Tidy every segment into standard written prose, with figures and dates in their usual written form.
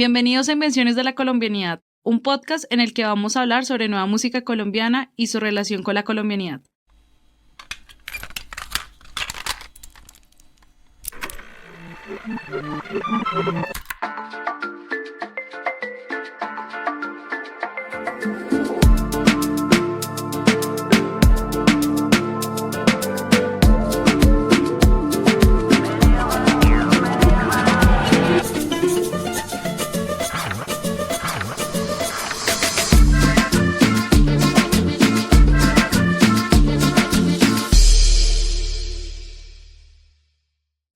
Bienvenidos a Invenciones de la Colombianidad, un podcast en el que vamos a hablar sobre nueva música colombiana y su relación con la colombianidad.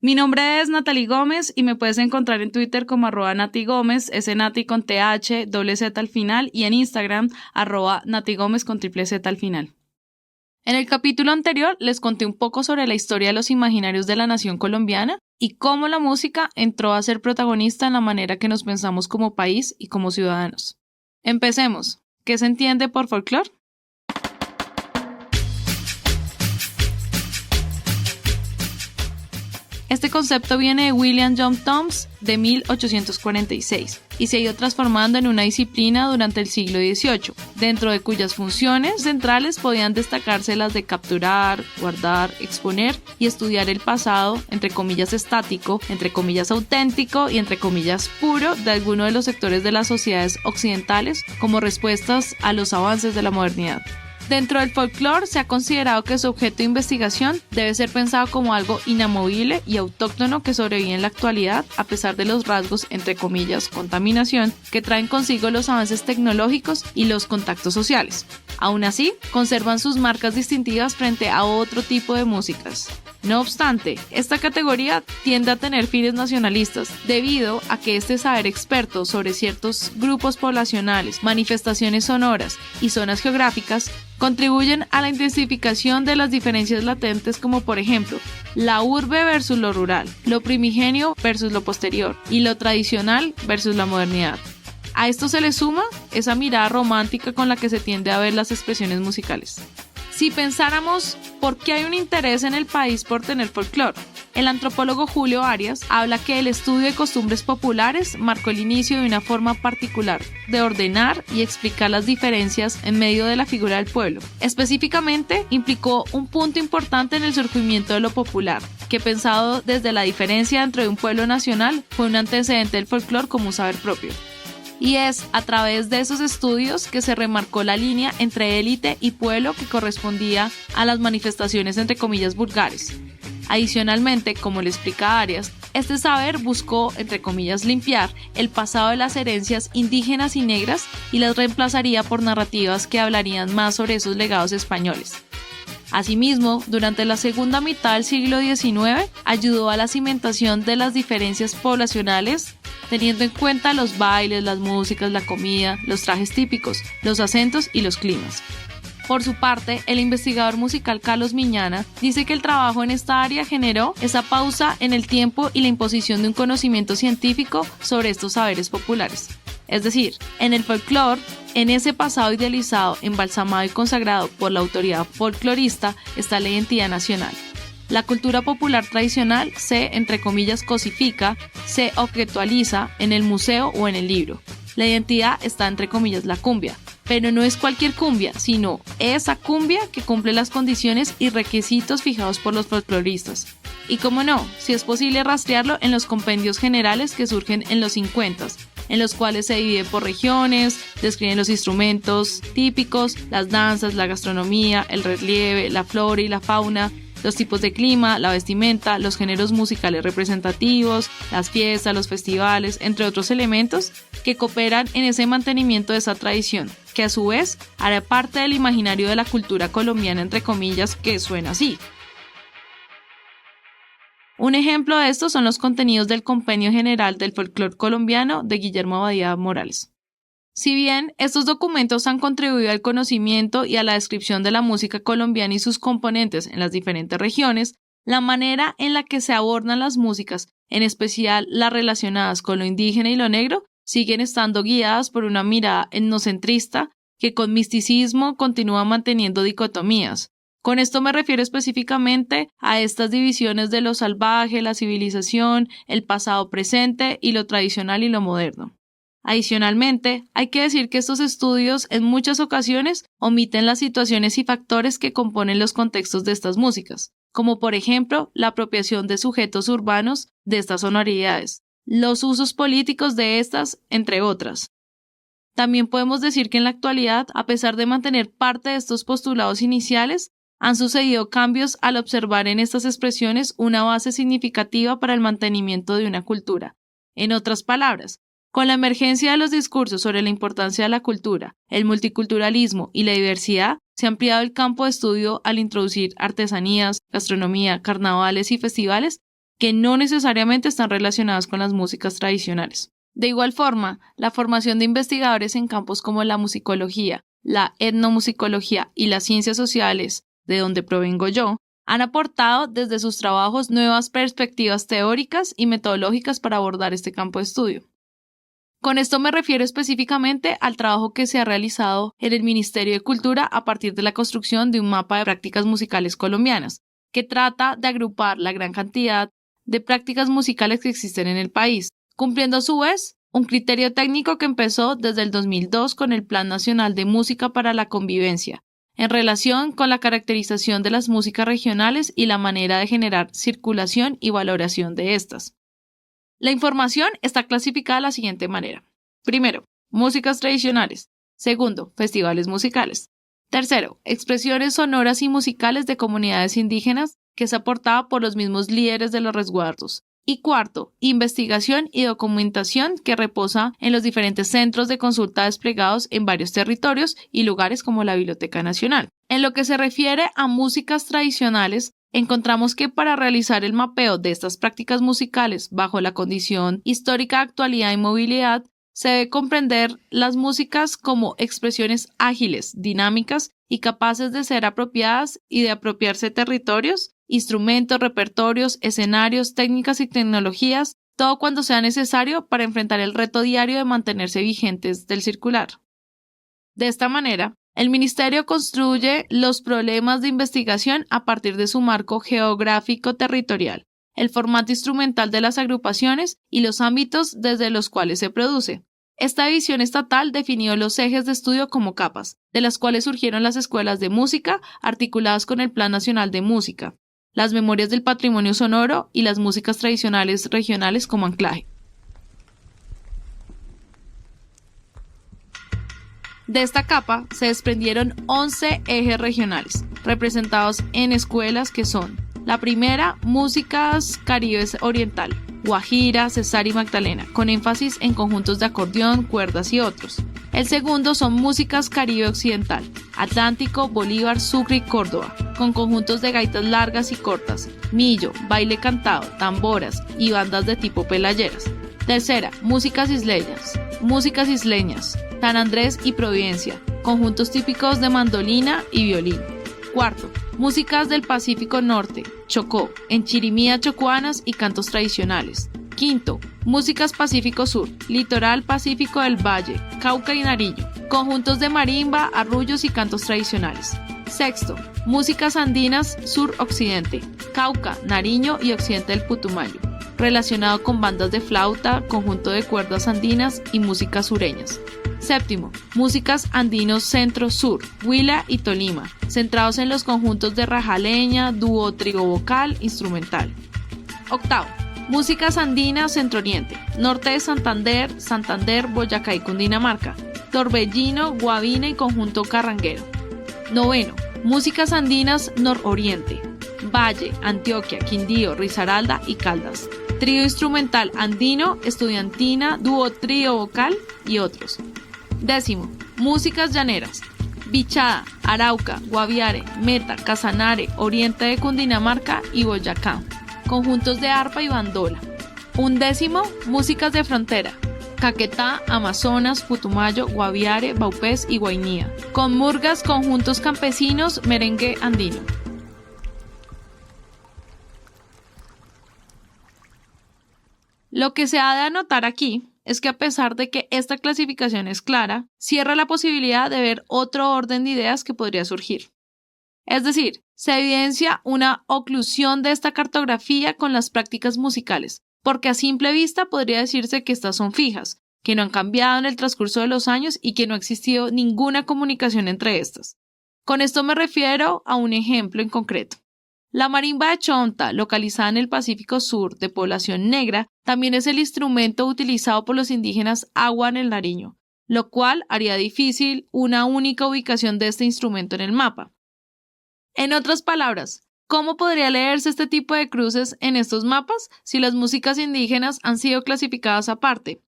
Mi nombre es Natalie Gómez y me puedes encontrar en Twitter como @NatiGómez, Nati con TH, doble Z al final, y en Instagram @NatiGómez con triple Z al final. En el capítulo anterior les conté un poco sobre la historia de los imaginarios de la nación colombiana y cómo la música entró a ser protagonista en la manera que nos pensamos como país y como ciudadanos. Empecemos. ¿Qué se entiende por folclore? Este concepto viene de William John Thoms de 1846 y se ha ido transformando en una disciplina durante el siglo XVIII, dentro de cuyas funciones centrales podían destacarse las de capturar, guardar, exponer y estudiar el pasado, entre comillas estático, entre comillas auténtico y entre comillas puro de alguno de los sectores de las sociedades occidentales como respuestas a los avances de la modernidad. Dentro del folclore se ha considerado que su objeto de investigación debe ser pensado como algo inamovible y autóctono que sobrevive en la actualidad a pesar de los rasgos, entre comillas, contaminación que traen consigo los avances tecnológicos y los contactos sociales. Aún así, conservan sus marcas distintivas frente a otro tipo de músicas. No obstante, esta categoría tiende a tener fines nacionalistas, debido a que este saber experto sobre ciertos grupos poblacionales, manifestaciones sonoras y zonas geográficas contribuyen a la intensificación de las diferencias latentes como por ejemplo, la urbe versus lo rural, lo primigenio versus lo posterior y lo tradicional versus la modernidad. A esto se le suma esa mirada romántica con la que se tiende a ver las expresiones musicales. Si pensáramos por qué hay un interés en el país por tener folclore, el antropólogo Julio Arias habla que el estudio de costumbres populares marcó el inicio de una forma particular de ordenar y explicar las diferencias en medio de la figura del pueblo. Específicamente, implicó un punto importante en el surgimiento de lo popular, que pensado desde la diferencia dentro de un pueblo nacional fue un antecedente del folclore como un saber propio. Y es a través de esos estudios que se remarcó la línea entre élite y pueblo que correspondía a las manifestaciones entre comillas vulgares. Adicionalmente, como le explica Arias, este saber buscó, entre comillas, limpiar el pasado de las herencias indígenas y negras y las reemplazaría por narrativas que hablarían más sobre esos legados españoles. Asimismo, durante la segunda mitad del siglo XIX, ayudó a la cimentación de las diferencias poblacionales, teniendo en cuenta los bailes, las músicas, la comida, los trajes típicos, los acentos y los climas. Por su parte, el investigador musical Carlos Miñana dice que el trabajo en esta área generó esa pausa en el tiempo y la imposición de un conocimiento científico sobre estos saberes populares. Es decir, en el folclore, en ese pasado idealizado, embalsamado y consagrado por la autoridad folclorista, está la identidad nacional. La cultura popular tradicional se, entre comillas, cosifica, se objetualiza en el museo o en el libro. La identidad está, entre comillas, la cumbia, pero no es cualquier cumbia, sino esa cumbia que cumple las condiciones y requisitos fijados por los folcloristas. Y cómo no, si es posible rastrearlo en los compendios generales que surgen en los 50s, en los cuales se divide por regiones, describen los instrumentos típicos, las danzas, la gastronomía, el relieve, la flora y la fauna, los tipos de clima, la vestimenta, los géneros musicales representativos, las fiestas, los festivales, entre otros elementos que cooperan en ese mantenimiento de esa tradición, que a su vez hará parte del imaginario de la cultura colombiana, entre comillas, que suena así. Un ejemplo de esto son los contenidos del Compendio General del Folclore Colombiano de Guillermo Abadía Morales. Si bien estos documentos han contribuido al conocimiento y a la descripción de la música colombiana y sus componentes en las diferentes regiones, la manera en la que se abordan las músicas, en especial las relacionadas con lo indígena y lo negro, siguen estando guiadas por una mirada etnocentrista que con misticismo continúa manteniendo dicotomías. Con esto me refiero específicamente a estas divisiones de lo salvaje, la civilización, el pasado presente y lo tradicional y lo moderno. Adicionalmente, hay que decir que estos estudios en muchas ocasiones omiten las situaciones y factores que componen los contextos de estas músicas, como por ejemplo la apropiación de sujetos urbanos de estas sonoridades, los usos políticos de estas, entre otras. También podemos decir que en la actualidad, a pesar de mantener parte de estos postulados iniciales, han sucedido cambios al observar en estas expresiones una base significativa para el mantenimiento de una cultura. En otras palabras, con la emergencia de los discursos sobre la importancia de la cultura, el multiculturalismo y la diversidad, se ha ampliado el campo de estudio al introducir artesanías, gastronomía, carnavales y festivales que no necesariamente están relacionados con las músicas tradicionales. De igual forma, la formación de investigadores en campos como la musicología, la etnomusicología y las ciencias sociales, de donde provengo yo, han aportado desde sus trabajos nuevas perspectivas teóricas y metodológicas para abordar este campo de estudio. Con esto me refiero específicamente al trabajo que se ha realizado en el Ministerio de Cultura a partir de la construcción de un mapa de prácticas musicales colombianas, que trata de agrupar la gran cantidad de prácticas musicales que existen en el país, cumpliendo a su vez un criterio técnico que empezó desde el 2002 con el Plan Nacional de Música para la Convivencia, en relación con la caracterización de las músicas regionales y la manera de generar circulación y valoración de estas. La información está clasificada de la siguiente manera. Primero, músicas tradicionales. Segundo, festivales musicales. Tercero, expresiones sonoras y musicales de comunidades indígenas que es aportada por los mismos líderes de los resguardos. Y cuarto, investigación y documentación que reposa en los diferentes centros de consulta desplegados en varios territorios y lugares como la Biblioteca Nacional. En lo que se refiere a músicas tradicionales, encontramos que para realizar el mapeo de estas prácticas musicales bajo la condición histórica, actualidad y movilidad, se debe comprender las músicas como expresiones ágiles, dinámicas y capaces de ser apropiadas y de apropiarse territorios, instrumentos, repertorios, escenarios, técnicas y tecnologías, todo cuando sea necesario para enfrentar el reto diario de mantenerse vigentes del circular. De esta manera, el Ministerio construye los problemas de investigación a partir de su marco geográfico territorial, el formato instrumental de las agrupaciones y los ámbitos desde los cuales se produce. Esta división estatal definió los ejes de estudio como capas, de las cuales surgieron las escuelas de música articuladas con el Plan Nacional de Música, las memorias del patrimonio sonoro y las músicas tradicionales regionales como anclaje. De esta capa se desprendieron 11 ejes regionales, representados en escuelas que son: la primera, músicas caribes oriental, Guajira, Cesar y Magdalena, con énfasis en conjuntos de acordeón, cuerdas y otros. El segundo son músicas caribe occidental, Atlántico, Bolívar, Sucre y Córdoba, con conjuntos de gaitas largas y cortas, millo, baile cantado, tamboras y bandas de tipo pelayeras. Tercera, músicas isleñas, San Andrés y Providencia, conjuntos típicos de mandolina y violín. Cuarto, músicas del Pacífico Norte, Chocó, enchirimía chocuanas y cantos tradicionales. Quinto, músicas Pacífico Sur, litoral Pacífico del Valle, Cauca y Nariño, conjuntos de marimba, arrullos y cantos tradicionales. Sexto, músicas andinas sur-occidente, Cauca, Nariño y occidente del Putumayo, relacionado con bandas de flauta, conjunto de cuerdas andinas y músicas sureñas. Séptimo, músicas andinos centro-sur, Huila y Tolima, centrados en los conjuntos de rajaleña, dúo, trío vocal, instrumental. Octavo, músicas andinas centro-oriente, norte de Santander, Boyacá y Cundinamarca, torbellino, guabina y conjunto carranguero. Noveno, músicas andinas nororiente, Valle, Antioquia, Quindío, Risaralda y Caldas. Trío instrumental andino, estudiantina, dúo, trío vocal y otros. Décimo, músicas llaneras, Bichada, Arauca, Guaviare, Meta, Casanare, Oriente de Cundinamarca y Boyacá, conjuntos de arpa y bandola. Undécimo, músicas de frontera, Caquetá, Amazonas, Putumayo, Guaviare, Baupés y Guainía, con murgas, conjuntos campesinos, merengue andino. Lo que se ha de anotar aquí es que a pesar de que esta clasificación es clara, cierra la posibilidad de ver otro orden de ideas que podría surgir. Es decir, se evidencia una oclusión de esta cartografía con las prácticas musicales, porque a simple vista podría decirse que estas son fijas, que no han cambiado en el transcurso de los años y que no ha existido ninguna comunicación entre estas. Con esto me refiero a un ejemplo en concreto. La marimba de Chonta, localizada en el Pacífico Sur, de población negra, también es el instrumento utilizado por los indígenas Agua en el Nariño, lo cual haría difícil una única ubicación de este instrumento en el mapa. En otras palabras, ¿cómo podría leerse este tipo de cruces en estos mapas si las músicas indígenas han sido clasificadas aparte?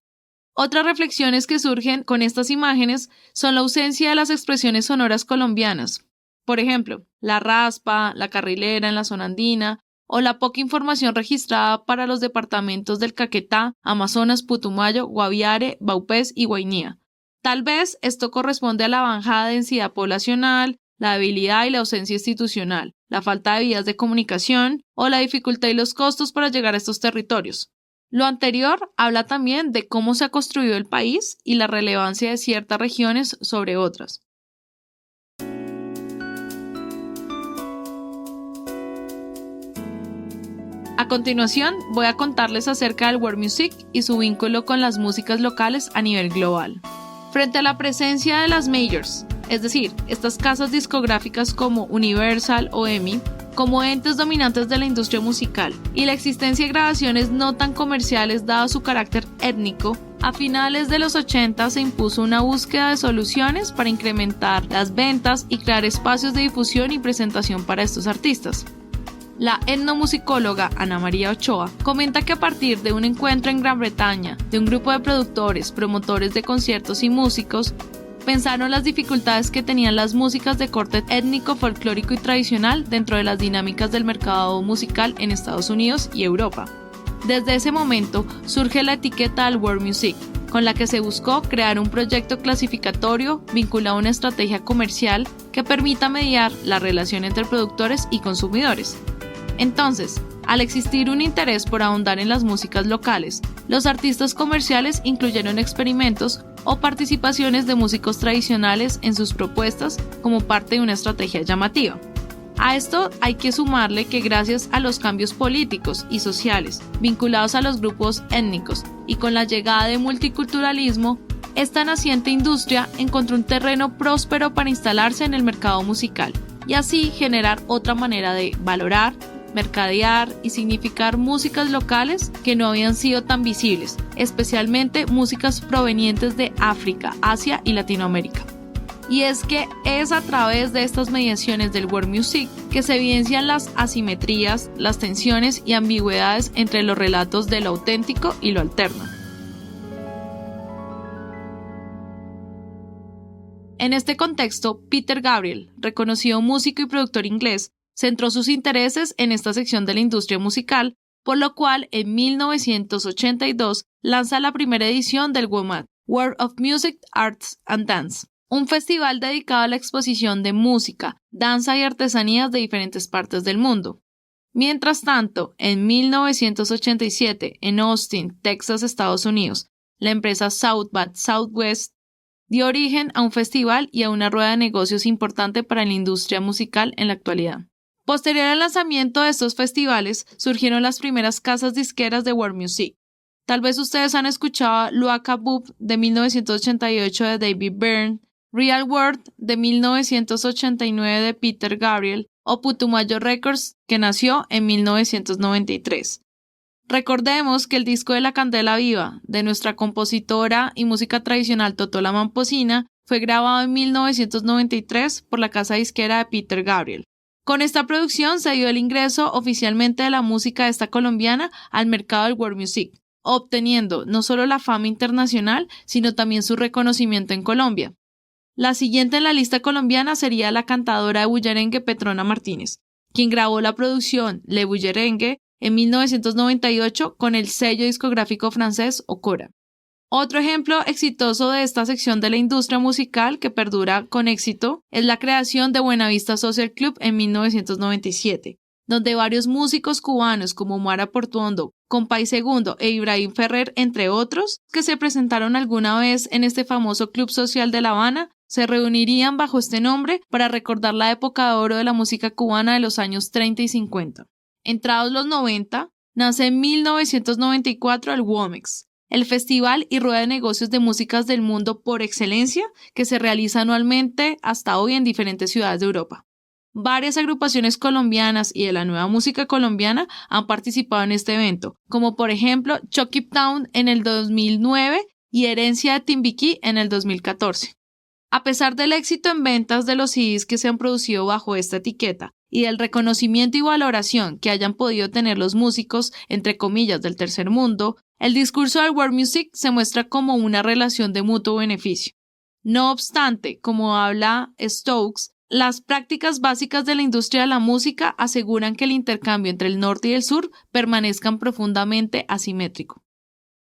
Otras reflexiones que surgen con estas imágenes son la ausencia de las expresiones sonoras colombianas. Por ejemplo, la raspa, la carrilera en la zona andina, o la poca información registrada para los departamentos del Caquetá, Amazonas, Putumayo, Guaviare, Vaupés y Guainía. Tal vez esto corresponde a la bajada densidad poblacional, la debilidad y la ausencia institucional, la falta de vías de comunicación o la dificultad y los costos para llegar a estos territorios. Lo anterior habla también de cómo se ha construido el país y la relevancia de ciertas regiones sobre otras. A continuación, voy a contarles acerca del world music y su vínculo con las músicas locales a nivel global. Frente a la presencia de las majors, es decir, estas casas discográficas como Universal o EMI, como entes dominantes de la industria musical, y la existencia de grabaciones no tan comerciales dado su carácter étnico, a finales de los 80 se impuso una búsqueda de soluciones para incrementar las ventas y crear espacios de difusión y presentación para estos artistas. La etnomusicóloga Ana María Ochoa comenta que a partir de un encuentro en Gran Bretaña de un grupo de productores, promotores de conciertos y músicos, pensaron las dificultades que tenían las músicas de corte étnico, folclórico y tradicional dentro de las dinámicas del mercado musical en Estados Unidos y Europa. Desde ese momento surge la etiqueta del world music, con la que se buscó crear un proyecto clasificatorio vinculado a una estrategia comercial que permita mediar la relación entre productores y consumidores. Entonces, al existir un interés por ahondar en las músicas locales, los artistas comerciales incluyeron experimentos o participaciones de músicos tradicionales en sus propuestas como parte de una estrategia llamativa. A esto hay que sumarle que gracias a los cambios políticos y sociales vinculados a los grupos étnicos y con la llegada de multiculturalismo, esta naciente industria encontró un terreno próspero para instalarse en el mercado musical y así generar otra manera de valorar, mercadear y significar músicas locales que no habían sido tan visibles, especialmente músicas provenientes de África, Asia y Latinoamérica. Y es que es a través de estas mediaciones del world music que se evidencian las asimetrías, las tensiones y ambigüedades entre los relatos de lo auténtico y lo alterno. En este contexto, Peter Gabriel, reconocido músico y productor inglés, centró sus intereses en esta sección de la industria musical, por lo cual en 1982 lanza la primera edición del WOMAD, World of Music, Arts and Dance, un festival dedicado a la exposición de música, danza y artesanías de diferentes partes del mundo. Mientras tanto, en 1987, en Austin, Texas, Estados Unidos, la empresa South by Southwest dio origen a un festival y a una rueda de negocios importante para la industria musical en la actualidad. Posterior al lanzamiento de estos festivales, surgieron las primeras casas disqueras de world music. Tal vez ustedes han escuchado Luaka Boob de 1988 de David Byrne, Real World de 1989 de Peter Gabriel o Putumayo Records, que nació en 1993. Recordemos que el disco de La Candela Viva, de nuestra compositora y música tradicional Totó Mamposina, fue grabado en 1993 por la casa disquera de Peter Gabriel. Con esta producción se dio el ingreso oficialmente de la música de esta colombiana al mercado del world music, obteniendo no solo la fama internacional, sino también su reconocimiento en Colombia. La siguiente en la lista colombiana sería la cantadora de bullerengue Petrona Martínez, quien grabó la producción Le Bullerengue en 1998 con el sello discográfico francés Okora. Otro ejemplo exitoso de esta sección de la industria musical que perdura con éxito es la creación de Buenavista Social Club en 1997, donde varios músicos cubanos como Mara Portuondo, Compay Segundo e Ibrahim Ferrer, entre otros, que se presentaron alguna vez en este famoso club social de La Habana, se reunirían bajo este nombre para recordar la época de oro de la música cubana de los años 30 y 50. Entrados los 90, nace en 1994 el WOMEX, el festival y rueda de negocios de músicas del mundo por excelencia que se realiza anualmente hasta hoy en diferentes ciudades de Europa. Varias agrupaciones colombianas y de la nueva música colombiana han participado en este evento, como por ejemplo Chucky Town en el 2009 y Herencia de Timbiquí en el 2014. A pesar del éxito en ventas de los CDs que se han producido bajo esta etiqueta y del reconocimiento y valoración que hayan podido tener los músicos, entre comillas, del tercer mundo, el discurso del world music se muestra como una relación de mutuo beneficio. No obstante, como habla Stokes, las prácticas básicas de la industria de la música aseguran que el intercambio entre el norte y el sur permanezcan profundamente asimétrico.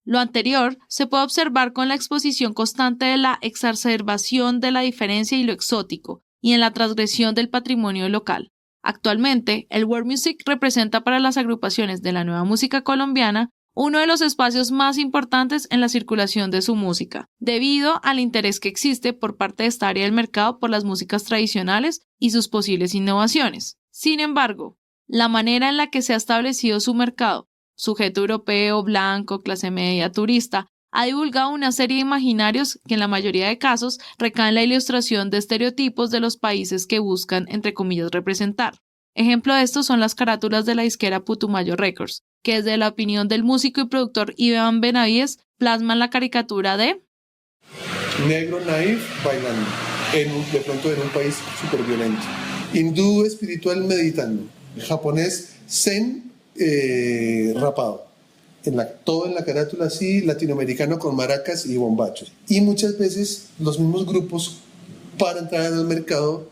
Lo anterior se puede observar con la exposición constante de la exacerbación de la diferencia y lo exótico, y en la transgresión del patrimonio local. Actualmente, el world music representa para las agrupaciones de la nueva música colombiana uno de los espacios más importantes en la circulación de su música, debido al interés que existe por parte de esta área del mercado por las músicas tradicionales y sus posibles innovaciones. Sin embargo, la manera en la que se ha establecido su mercado, sujeto europeo, blanco, clase media, turista, ha divulgado una serie de imaginarios que en la mayoría de casos recaen en la ilustración de estereotipos de los países que buscan, entre comillas, representar. Ejemplo de esto son las carátulas de la disquera Putumayo Records, que desde la opinión del músico y productor Iván Benavides plasman la caricatura de negro naif bailando, de pronto en un país súper violento. Hindú espiritual meditando. Japonés zen rapado. Todo en la carátula así, latinoamericano con maracas y bombachos. Y muchas veces los mismos grupos, para entrar en el mercado,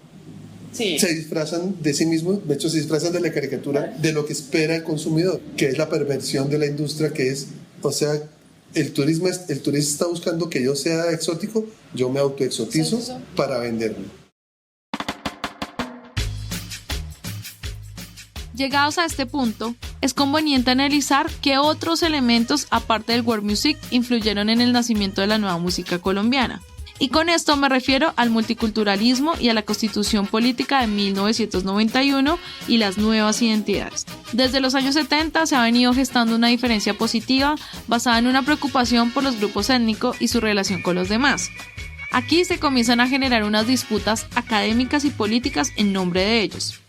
se disfrazan de sí mismos, de hecho se disfrazan de la caricatura de lo que espera el consumidor, que es la perversión de la industria, que es, o sea, el turista está buscando que yo sea exótico, yo me autoexotizo para venderme. Llegados a este punto, es conveniente analizar qué otros elementos, aparte del world music, influyeron en el nacimiento de la nueva música colombiana. Y con esto me refiero al multiculturalismo y a la Constitución Política de 1991 y las nuevas identidades. Desde los años 70 se ha venido gestando una diferencia positiva basada en una preocupación por los grupos étnicos y su relación con los demás. Aquí se comienzan a generar unas disputas académicas y políticas en nombre de ellos.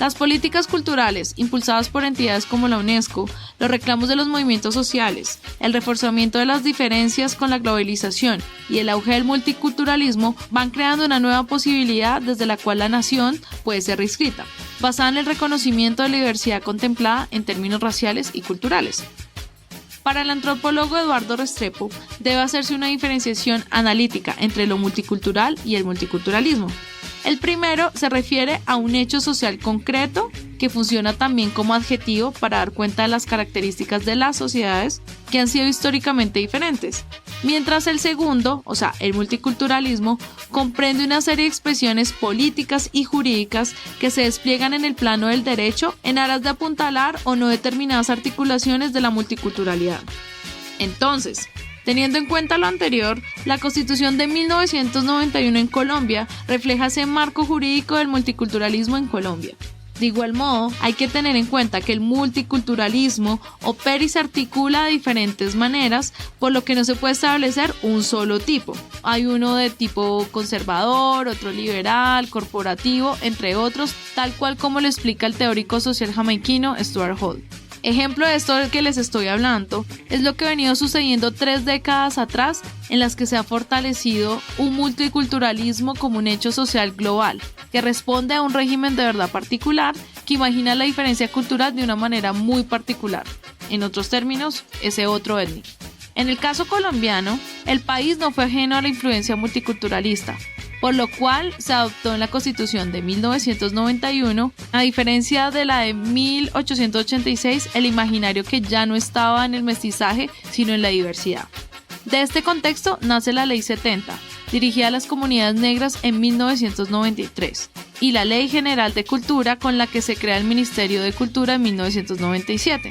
Las políticas culturales, impulsadas por entidades como la UNESCO, los reclamos de los movimientos sociales, el reforzamiento de las diferencias con la globalización y el auge del multiculturalismo van creando una nueva posibilidad desde la cual la nación puede ser reescrita, basada en el reconocimiento de la diversidad contemplada en términos raciales y culturales. Para el antropólogo Eduardo Restrepo, debe hacerse una diferenciación analítica entre lo multicultural y el multiculturalismo. El primero se refiere a un hecho social concreto que funciona también como adjetivo para dar cuenta de las características de las sociedades que han sido históricamente diferentes, mientras el segundo, o sea, el multiculturalismo, comprende una serie de expresiones políticas y jurídicas que se despliegan en el plano del derecho en aras de apuntalar o no determinadas articulaciones de la multiculturalidad. Entonces, teniendo en cuenta lo anterior, la Constitución de 1991 en Colombia refleja ese marco jurídico del multiculturalismo en Colombia. De igual modo, hay que tener en cuenta que el multiculturalismo opera y se articula de diferentes maneras, por lo que no se puede establecer un solo tipo. Hay uno de tipo conservador, otro liberal, corporativo, entre otros, tal cual como lo explica el teórico social jamaiquino Stuart Hall. Ejemplo de esto del que les estoy hablando es lo que ha venido sucediendo 3 décadas atrás, en las que se ha fortalecido un multiculturalismo como un hecho social global, que responde a un régimen de verdad particular que imagina la diferencia cultural de una manera muy particular. En otros términos, ese otro étnico. En el caso colombiano, el país no fue ajeno a la influencia multiculturalista, por lo cual se adoptó en la Constitución de 1991, a diferencia de la de 1886, el imaginario que ya no estaba en el mestizaje, sino en la diversidad. De este contexto nace la Ley 70, dirigida a las comunidades negras en 1993, y la Ley General de Cultura, con la que se crea el Ministerio de Cultura en 1997.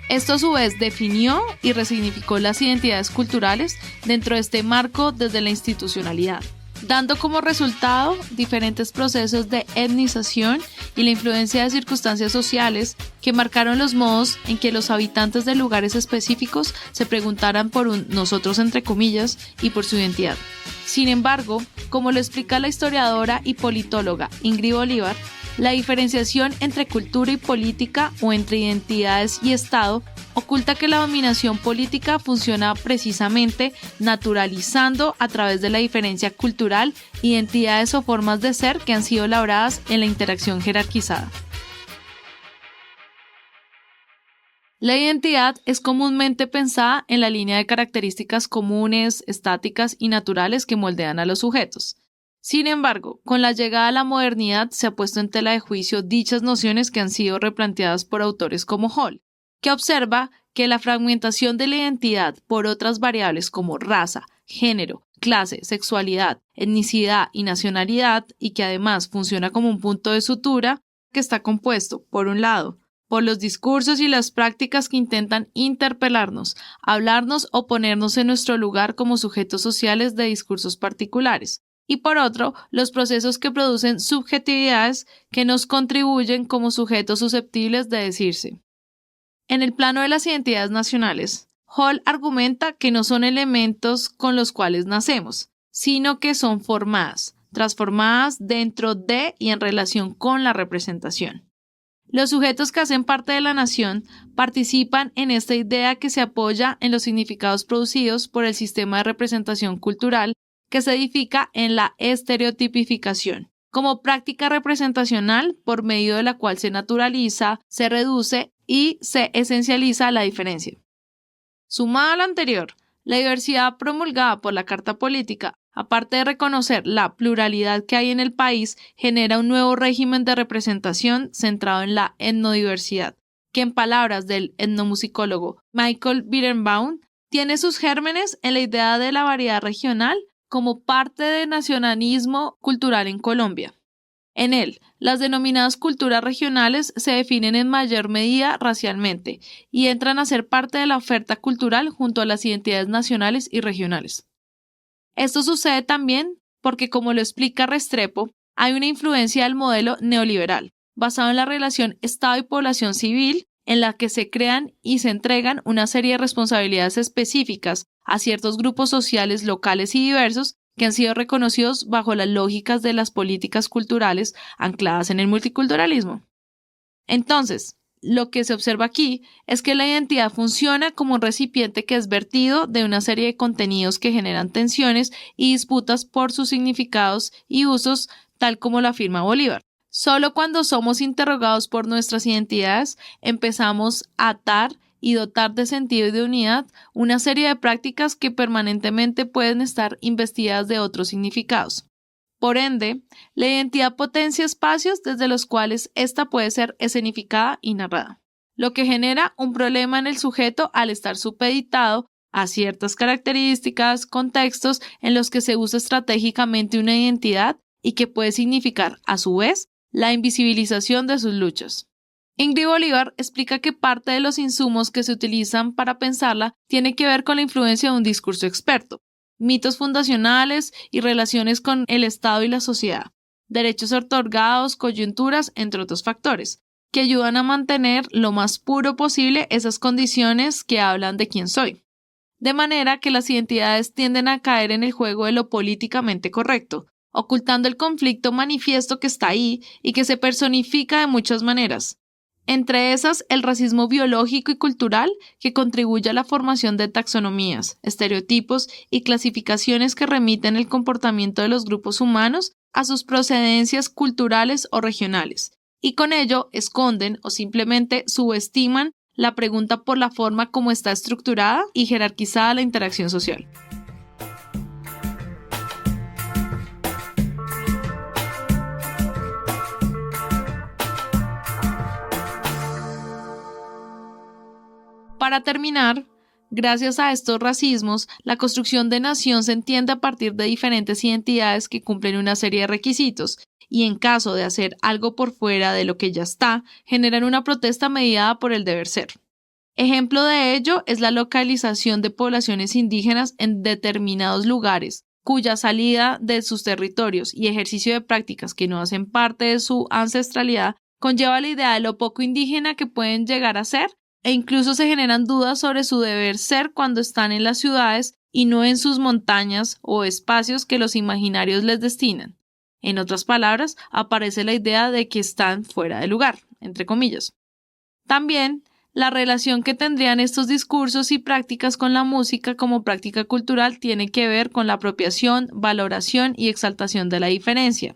Esto a su vez definió y resignificó las identidades culturales dentro de este marco desde la institucionalidad. dando como resultado diferentes procesos de etnización y la influencia de circunstancias sociales que marcaron los modos en que los habitantes de lugares específicos se preguntaran por un nosotros entre comillas y por su identidad. Sin embargo, como lo explica la historiadora y politóloga Ingrid Bolívar, la diferenciación entre cultura y política o entre identidades y Estado oculta que la dominación política funciona precisamente naturalizando a través de la diferencia cultural identidades o formas de ser que han sido labradas en la interacción jerarquizada. La identidad es comúnmente pensada en la línea de características comunes, estáticas y naturales que moldean a los sujetos. Sin embargo, con la llegada a la modernidad se ha puesto en tela de juicio dichas nociones que han sido replanteadas por autores como Hall, que observa que la fragmentación de la identidad por otras variables como raza, género, clase, sexualidad, etnicidad y nacionalidad, y que además funciona como un punto de sutura, que está compuesto, por un lado, por los discursos y las prácticas que intentan interpelarnos, hablarnos o ponernos en nuestro lugar como sujetos sociales de discursos particulares, y por otro, los procesos que producen subjetividades que nos contribuyen como sujetos susceptibles de decirse. En el plano de las identidades nacionales, Hall argumenta que no son elementos con los cuales nacemos, sino que son formadas, transformadas dentro de y en relación con la representación. Los sujetos que hacen parte de la nación participan en esta idea que se apoya en los significados producidos por el sistema de representación cultural que se edifica en la estereotipificación, como práctica representacional por medio de la cual se naturaliza, se reduce y se esencializa la diferencia. Sumado a lo anterior, la diversidad promulgada por la Carta Política, aparte de reconocer la pluralidad que hay en el país, genera un nuevo régimen de representación centrado en la etnodiversidad, que en palabras del etnomusicólogo Michael Berenbaum, tiene sus gérmenes en la idea de la variedad regional como parte del nacionalismo cultural en Colombia. En él, las denominadas culturas regionales se definen en mayor medida racialmente y entran a ser parte de la oferta cultural junto a las identidades nacionales y regionales. Esto sucede también porque, como lo explica Restrepo, hay una influencia del modelo neoliberal, basado en la relación Estado y población civil, en la que se crean y se entregan una serie de responsabilidades específicas a ciertos grupos sociales locales y diversos que han sido reconocidos bajo las lógicas de las políticas culturales ancladas en el multiculturalismo. Entonces, lo que se observa aquí es que la identidad funciona como un recipiente que es vertido de una serie de contenidos que generan tensiones y disputas por sus significados y usos, tal como lo afirma Bolívar. Solo cuando somos interrogados por nuestras identidades empezamos a atar y dotar de sentido y de unidad una serie de prácticas que permanentemente pueden estar investidas de otros significados. Por ende, la identidad potencia espacios desde los cuales ésta puede ser escenificada y narrada, lo que genera un problema en el sujeto al estar supeditado a ciertas características, contextos en los que se usa estratégicamente una identidad y que puede significar, a su vez, la invisibilización de sus luchas. Ingrid Bolívar explica que parte de los insumos que se utilizan para pensarla tiene que ver con la influencia de un discurso experto, mitos fundacionales y relaciones con el Estado y la sociedad, derechos otorgados, coyunturas, entre otros factores, que ayudan a mantener lo más puro posible esas condiciones que hablan de quién soy. De manera que las identidades tienden a caer en el juego de lo políticamente correcto, ocultando el conflicto manifiesto que está ahí y que se personifica de muchas maneras. Entre esas, el racismo biológico y cultural, que contribuye a la formación de taxonomías, estereotipos y clasificaciones que remiten el comportamiento de los grupos humanos a sus procedencias culturales o regionales, y con ello esconden o simplemente subestiman la pregunta por la forma como está estructurada y jerarquizada la interacción social. Para terminar, gracias a estos racismos, la construcción de nación se entiende a partir de diferentes identidades que cumplen una serie de requisitos y, en caso de hacer algo por fuera de lo que ya está, generan una protesta mediada por el deber ser. Ejemplo de ello es la localización de poblaciones indígenas en determinados lugares, cuya salida de sus territorios y ejercicio de prácticas que no hacen parte de su ancestralidad conlleva la idea de lo poco indígena que pueden llegar a ser, e incluso se generan dudas sobre su deber ser cuando están en las ciudades y no en sus montañas o espacios que los imaginarios les destinan. En otras palabras, aparece la idea de que están fuera de lugar, entre comillas. También, la relación que tendrían estos discursos y prácticas con la música como práctica cultural tiene que ver con la apropiación, valoración y exaltación de la diferencia,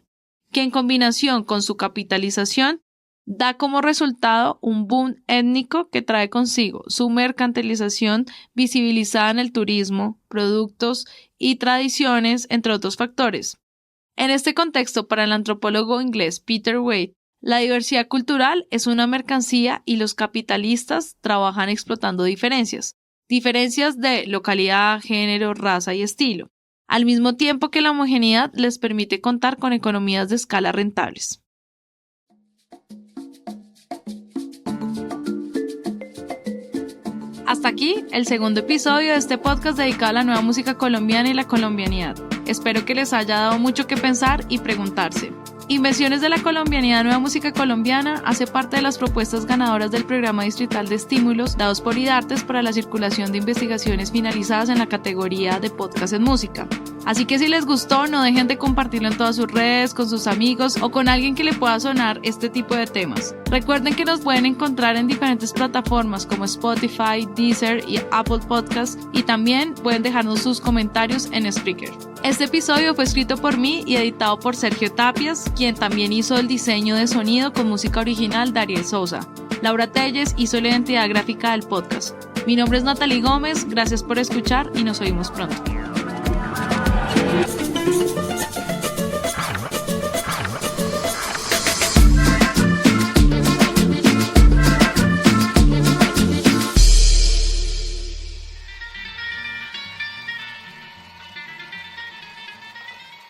que en combinación con su capitalización da como resultado un boom étnico que trae consigo su mercantilización visibilizada en el turismo, productos y tradiciones, entre otros factores. En este contexto, para el antropólogo inglés Peter Wade, la diversidad cultural es una mercancía y los capitalistas trabajan explotando diferencias de localidad, género, raza y estilo, al mismo tiempo que la homogeneidad les permite contar con economías de escala rentables. Hasta aquí el segundo episodio de este podcast dedicado a la nueva música colombiana y la colombianidad. Espero que les haya dado mucho que pensar y preguntarse. Invenciones de la Colombianidad Nueva Música Colombiana hace parte de las propuestas ganadoras del Programa Distrital de Estímulos dados por IDARTES para la circulación de investigaciones finalizadas en la categoría de podcast en música. Así que si les gustó, no dejen de compartirlo en todas sus redes, con sus amigos o con alguien que le pueda sonar este tipo de temas. Recuerden que nos pueden encontrar en diferentes plataformas como Spotify, Deezer y Apple Podcasts, y también pueden dejarnos sus comentarios en Spreaker. Este episodio fue escrito por mí y editado por Sergio Tapias, quien también hizo el diseño de sonido con música original de Ariel Sousa. Laura Telles hizo la identidad gráfica del podcast. Mi nombre es Natalie Gómez, gracias por escuchar y nos oímos pronto.